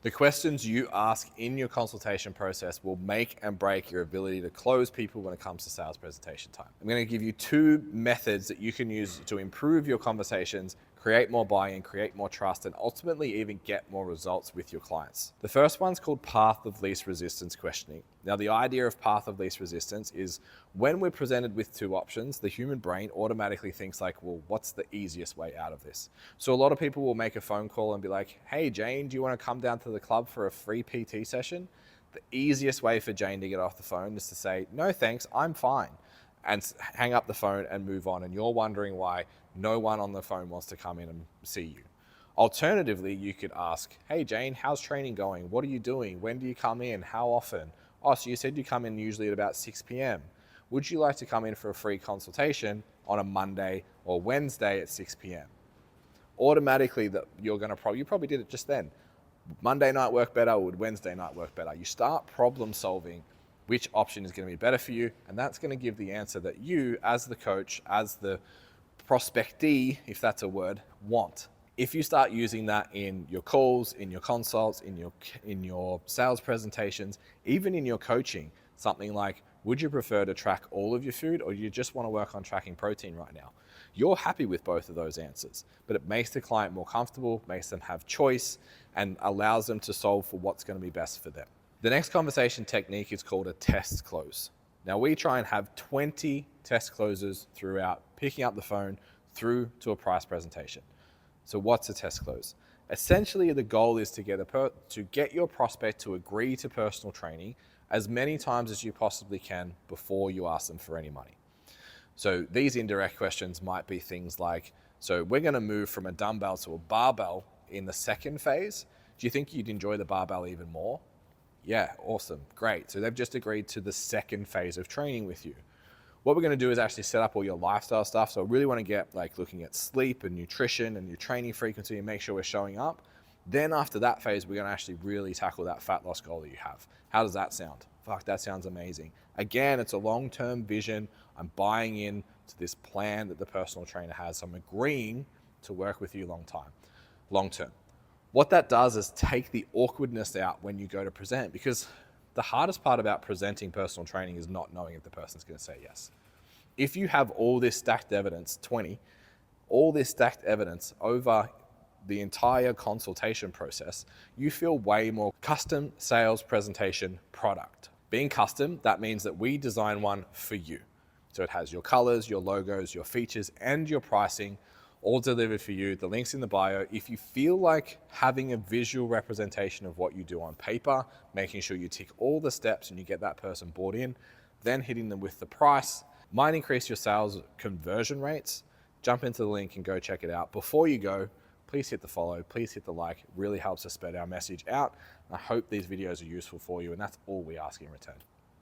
The questions you ask in your consultation process will make and break your ability to close people when it comes to sales presentation time. I'm going to give you 2 methods that you can use to improve your conversations, create more buy-in, create more trust, and ultimately even get more results with your clients. The first one's called path of least resistance questioning. Now, the idea of path of least resistance is when we're presented with 2 options, the human brain automatically thinks like, well, what's the easiest way out of this? So a lot of people will make a phone call and be like, hey, Jane, do you want to come down to the club for a free PT session? The easiest way for Jane to get off the phone is to say, no, thanks, I'm fine, and hang up the phone and move on. And you're wondering why no one on the phone wants to come in and see you. Alternatively, you could ask, hey, Jane, how's training going? What are you doing? When do you come in? How often? Oh, so you said you come in usually at about 6 p.m. Would you like to come in for a free consultation on a Monday or Wednesday at 6 p.m.? Automatically, you probably did it just then. Monday night work better? Would Wednesday night work better? You start problem solving which option is going to be better for you, and that's going to give the answer that you, as the coach, as the prospectee, if that's a word, want. If you start using that in your calls, in your consults, in your sales presentations, even in your coaching, something like, would you prefer to track all of your food, or do you just want to work on tracking protein right now? You're happy with both of those answers, but it makes the client more comfortable, makes them have choice, and allows them to solve for what's going to be best for them. The next conversation technique is called a test close. Now, we try and have 20 test closes throughout picking up the phone through to a price presentation. So what's a test close? Essentially, the goal is to get your prospect to agree to personal training as many times as you possibly can before you ask them for any money. So these indirect questions might be things like, so we're going to move from a dumbbell to a barbell in the second phase. Do you think you'd enjoy the barbell even more? Yeah, awesome, great. So they've just agreed to the second phase of training with you. What we're going to do is actually set up all your lifestyle stuff. So I really want to get like looking at sleep and nutrition and your training frequency and make sure we're showing up. Then after that phase, we're going to actually really tackle that fat loss goal that you have. How does that sound? Fuck, that sounds amazing. Again, it's a long-term vision. I'm buying in to this plan that the personal trainer has. So I'm agreeing to work with you long-term. What that does is take the awkwardness out when you go to present, because the hardest part about presenting personal training is not knowing if the person's going to say yes. If you have all this stacked evidence, all this stacked evidence over the entire consultation process, you feel way more custom sales presentation product. Being custom, that means that we design one for you. So it has your colors, your logos, your features, and your pricing all delivered for you. The link's in the bio. If you feel like having a visual representation of what you do on paper, making sure you tick all the steps and you get that person bought in, then hitting them with the price might increase your sales conversion rates. Jump into the link and go check it out. Before you go, please hit the follow, please hit the like. It really helps us spread our message out. I hope these videos are useful for you, and that's all we ask in return.